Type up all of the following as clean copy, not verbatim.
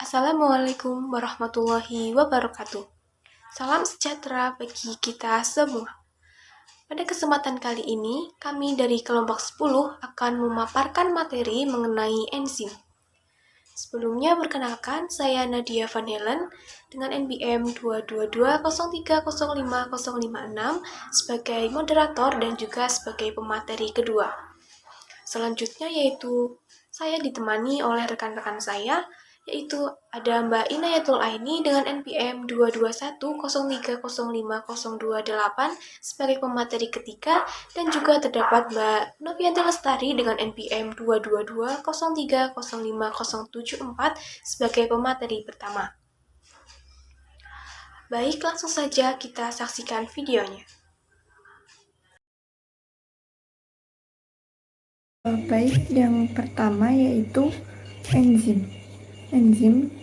Assalamualaikum warahmatullahi wabarakatuh. Salam sejahtera bagi kita semua. Pada kesempatan kali ini, kami dari kelompok 10 akan memaparkan materi mengenai enzim. Sebelumnya perkenalkan, saya Nadia Van Helen dengan NBM 222030556 sebagai moderator dan juga sebagai pemateri kedua. Selanjutnya yaitu saya ditemani oleh rekan-rekan saya, yaitu ada Mbak Inayatul Aini dengan NPM 22103050228 sebagai pemateri ketiga, dan juga terdapat Mbak Novianti Lestari dengan NPM 222030504 sebagai pemateri pertama. Baik, langsung saja kita saksikan videonya. Baik, yang pertama yaitu enzim. Enzim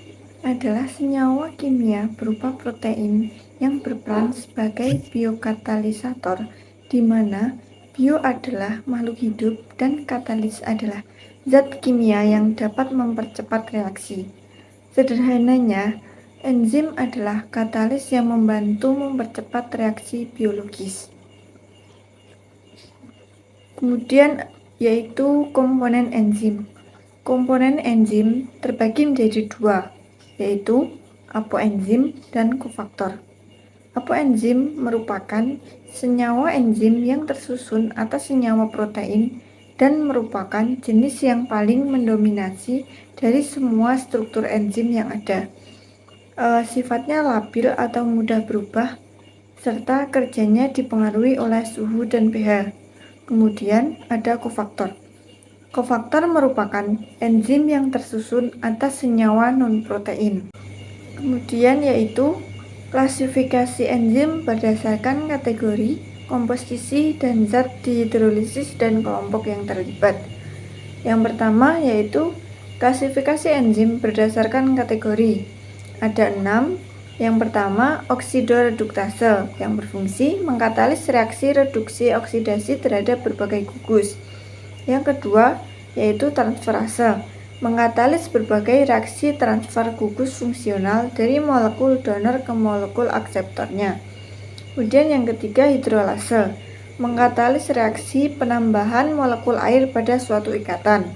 adalah senyawa kimia berupa protein yang berperan sebagai biokatalisator, di mana bio adalah makhluk hidup dan katalis adalah zat kimia yang dapat mempercepat reaksi. Sederhananya, enzim adalah katalis yang membantu mempercepat reaksi biologis. Kemudian yaitu komponen enzim. Komponen enzim terbagi menjadi dua, yaitu apoenzim dan kofaktor. Apoenzim merupakan senyawa enzim yang tersusun atas senyawa protein dan merupakan jenis yang paling mendominasi dari semua struktur enzim yang ada. Sifatnya labil atau mudah berubah, serta kerjanya dipengaruhi oleh suhu dan pH. Kemudian ada kofaktor. Kofaktor merupakan enzim yang tersusun atas senyawa non-protein. Kemudian yaitu klasifikasi enzim berdasarkan kategori, komposisi, dan zat dihidrolisis dan kelompok yang terlibat. Yang pertama yaitu klasifikasi enzim berdasarkan kategori. Ada 6. Yang pertama, oksidoreduktase yang berfungsi mengkatalis reaksi reduksi oksidasi terhadap berbagai gugus. Yang kedua, yaitu transferase, mengkatalis berbagai reaksi transfer gugus fungsional dari molekul donor ke molekul akseptornya. Kemudian yang ketiga, hidrolase, mengkatalis reaksi penambahan molekul air pada suatu ikatan.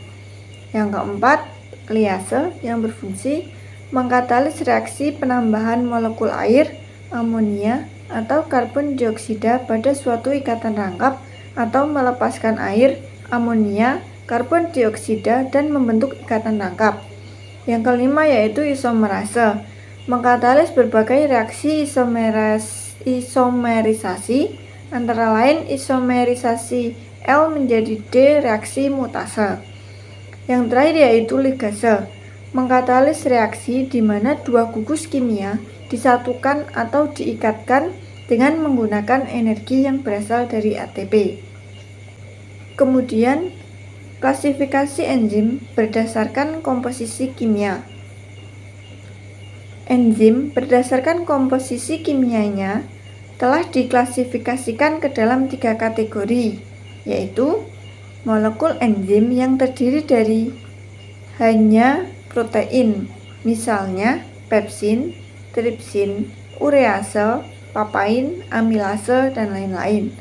Yang keempat, liase yang berfungsi mengkatalis reaksi penambahan molekul air, amonia, atau karbon dioksida pada suatu ikatan rangkap atau melepaskan air, amonia, karbon dioksida dan membentuk ikatan rangkap. Yang kelima yaitu isomerase, mengkatalis berbagai reaksi isomerisasi, antara lain isomerisasi L menjadi D reaksi mutase. Yang terakhir yaitu ligase, mengkatalis reaksi di mana dua gugus kimia disatukan atau diikatkan dengan menggunakan energi yang berasal dari ATP. Kemudian, klasifikasi enzim berdasarkan komposisi kimia. Enzim berdasarkan komposisi kimianya telah diklasifikasikan ke dalam 3 kategori, yaitu molekul enzim yang terdiri dari hanya protein, misalnya pepsin, tripsin, urease, papain, amilase, dan lain-lain.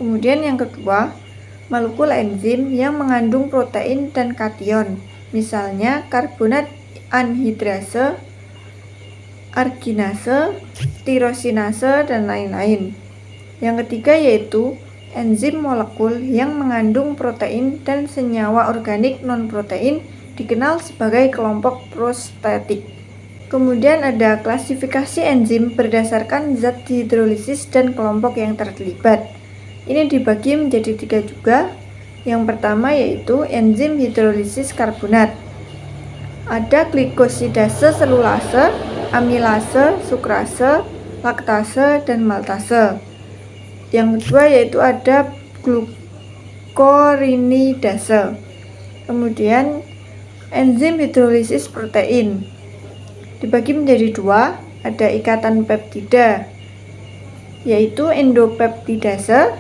Kemudian yang kedua, molekul enzim yang mengandung protein dan kation, misalnya karbonat anhidrase, arginase, tirosinase, dan lain-lain. Yang ketiga yaitu enzim molekul yang mengandung protein dan senyawa organik non-protein dikenal sebagai kelompok prostetik. Kemudian ada klasifikasi enzim berdasarkan zat dihidrolisis dan kelompok yang terlibat. Ini dibagi menjadi 3 juga. Yang pertama yaitu enzim hidrolisis karbonat. Ada glikosidase selulase, amilase, sukrase, laktase, dan maltase. Yang kedua yaitu ada glukorinidase. Kemudian enzim hidrolisis protein dibagi menjadi 2, ada ikatan peptida yaitu endopeptidase,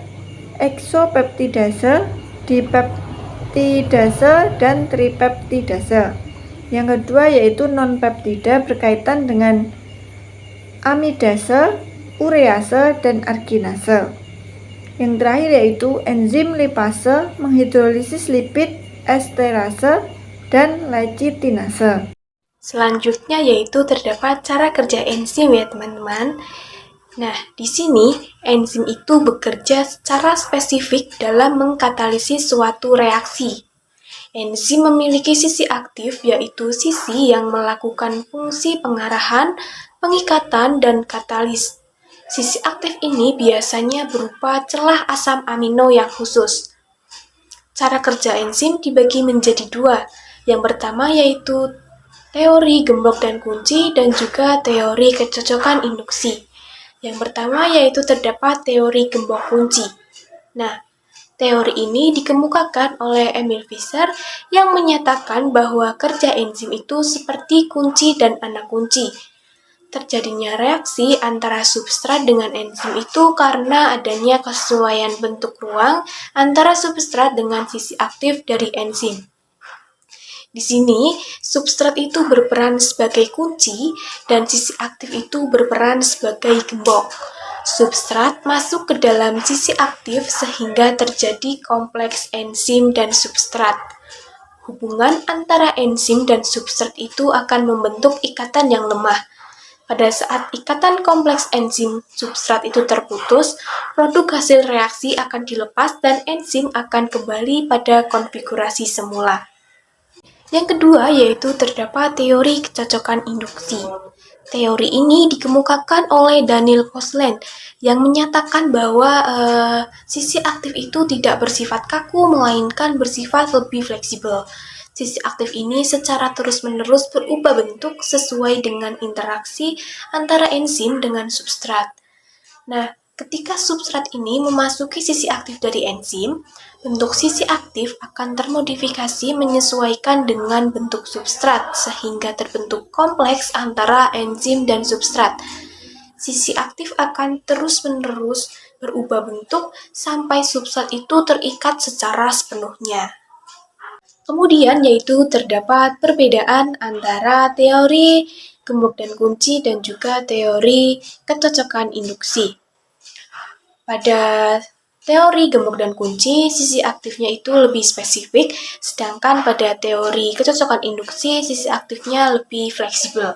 eksopeptidase, dipeptidase, dan tripeptidase. Yang kedua yaitu non-peptida berkaitan dengan amidase, urease, dan arginase. Yang terakhir yaitu enzim lipase menghidrolisis lipid, esterase, dan lecitinase. Selanjutnya yaitu terdapat cara kerja enzim ya teman-teman. Nah, di sini enzim itu bekerja secara spesifik dalam mengkatalisis suatu reaksi. Enzim memiliki sisi aktif, yaitu sisi yang melakukan fungsi pengarahan, pengikatan, dan katalis. Sisi aktif ini biasanya berupa celah asam amino yang khusus. Cara kerja enzim dibagi menjadi dua. Yang pertama yaitu teori gembok dan kunci dan juga teori kecocokan induksi. Yang pertama yaitu terdapat teori gembok kunci. Nah, teori ini dikemukakan oleh Emil Fischer yang menyatakan bahwa kerja enzim itu seperti kunci dan anak kunci. Terjadinya reaksi antara substrat dengan enzim itu karena adanya kesesuaian bentuk ruang antara substrat dengan sisi aktif dari enzim. Di sini, substrat itu berperan sebagai kunci dan sisi aktif itu berperan sebagai gembok. Substrat masuk ke dalam sisi aktif sehingga terjadi kompleks enzim dan substrat. Hubungan antara enzim dan substrat itu akan membentuk ikatan yang lemah. Pada saat ikatan kompleks enzim substrat itu terputus, produk hasil reaksi akan dilepas dan enzim akan kembali pada konfigurasi semula. Yang kedua yaitu terdapat teori kecocokan induksi. Teori ini dikemukakan oleh Daniel Koslen yang menyatakan bahwa sisi aktif itu tidak bersifat kaku melainkan bersifat lebih fleksibel. Sisi aktif ini secara terus-menerus berubah bentuk sesuai dengan interaksi antara enzim dengan substrat. Nah, ketika substrat ini memasuki sisi aktif dari enzim, bentuk sisi aktif akan termodifikasi menyesuaikan dengan bentuk substrat sehingga terbentuk kompleks antara enzim dan substrat. Sisi aktif akan terus-menerus berubah bentuk sampai substrat itu terikat secara sepenuhnya. Kemudian yaitu terdapat perbedaan antara teori gembok dan kunci dan juga teori kecocokan induksi. Pada teori gembok dan kunci, sisi aktifnya itu lebih spesifik, sedangkan pada teori kecocokan induksi, sisi aktifnya lebih fleksibel.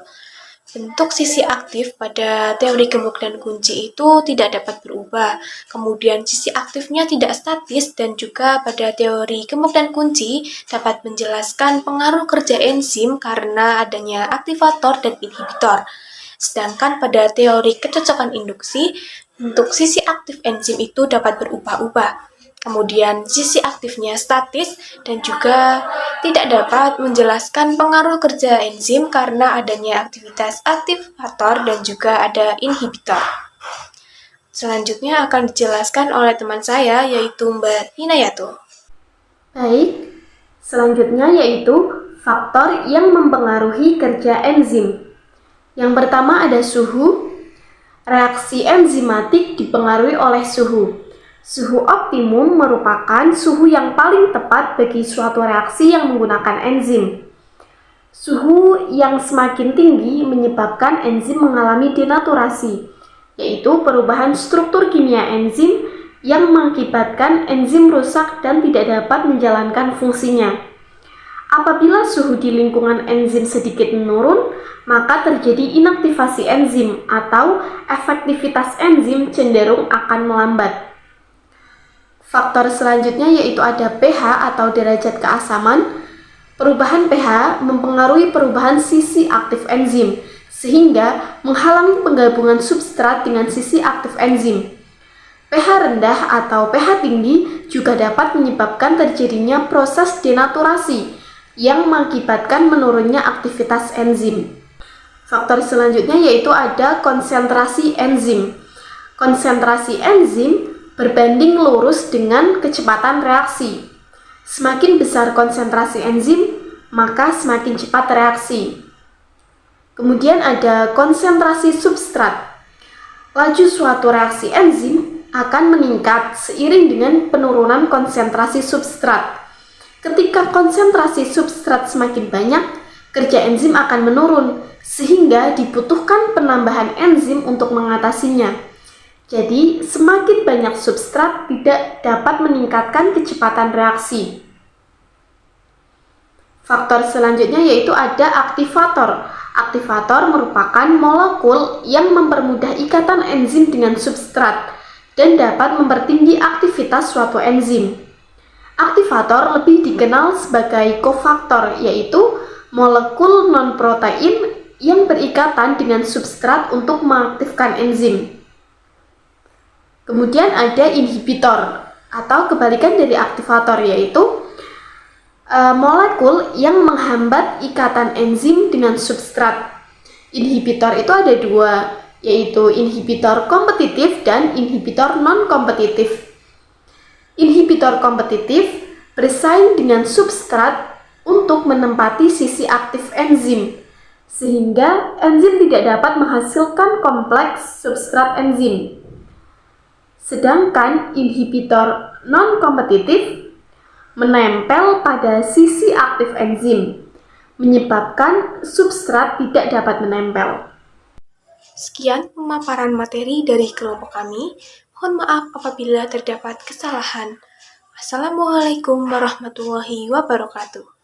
Bentuk sisi aktif pada teori gembok dan kunci itu tidak dapat berubah. Kemudian sisi aktifnya tidak statis dan juga pada teori gembok dan kunci dapat menjelaskan pengaruh kerja enzim karena adanya aktivator dan inhibitor. Sedangkan pada teori kecocokan induksi, bentuk sisi aktif enzim itu dapat berubah-ubah. Kemudian sisi aktifnya statis dan juga tidak dapat menjelaskan pengaruh kerja enzim karena adanya aktivitas aktivator dan juga ada inhibitor. Selanjutnya akan dijelaskan oleh teman saya yaitu Mbak Hinayato. Baik, selanjutnya yaitu faktor yang mempengaruhi kerja enzim. Yang pertama ada suhu. Reaksi enzimatik dipengaruhi oleh suhu. Suhu optimum merupakan suhu yang paling tepat bagi suatu reaksi yang menggunakan enzim. Suhu yang semakin tinggi menyebabkan enzim mengalami denaturasi, yaitu perubahan struktur kimia enzim yang mengakibatkan enzim rusak dan tidak dapat menjalankan fungsinya. Apabila suhu di lingkungan enzim sedikit menurun, maka terjadi inaktivasi enzim atau efektivitas enzim cenderung akan melambat. Faktor selanjutnya yaitu ada pH atau derajat keasaman. Perubahan pH mempengaruhi perubahan sisi aktif enzim, sehingga menghalangi penggabungan substrat dengan sisi aktif enzim. pH rendah atau pH tinggi juga dapat menyebabkan terjadinya proses denaturasi yang mengakibatkan menurunnya aktivitas enzim. Faktor selanjutnya yaitu ada konsentrasi enzim. Konsentrasi enzim berbanding lurus dengan kecepatan reaksi. Semakin besar konsentrasi enzim, maka semakin cepat reaksi. Kemudian ada konsentrasi substrat. Laju suatu reaksi enzim akan meningkat seiring dengan penurunan konsentrasi substrat. Ketika konsentrasi substrat semakin banyak, kerja enzim akan menurun, sehingga dibutuhkan penambahan enzim untuk mengatasinya. Jadi, semakin banyak substrat tidak dapat meningkatkan kecepatan reaksi. Faktor selanjutnya yaitu ada aktivator. Aktivator merupakan molekul yang mempermudah ikatan enzim dengan substrat dan dapat mempertinggi aktivitas suatu enzim. Aktivator lebih dikenal sebagai kofaktor, yaitu molekul non-protein yang berikatan dengan substrat untuk mengaktifkan enzim. Kemudian ada inhibitor atau kebalikan dari aktivator, yaitu molekul yang menghambat ikatan enzim dengan substrat. Inhibitor itu ada dua, yaitu inhibitor kompetitif dan inhibitor non-kompetitif. Inhibitor kompetitif bersaing dengan substrat untuk menempati sisi aktif enzim, sehingga enzim tidak dapat menghasilkan kompleks substrat enzim. Sedangkan inhibitor non-kompetitif menempel pada sisi aktif enzim, menyebabkan substrat tidak dapat menempel. Sekian pemaparan materi dari kelompok kami. Mohon maaf apabila terdapat kesalahan. Wassalamualaikum warahmatullahi wabarakatuh.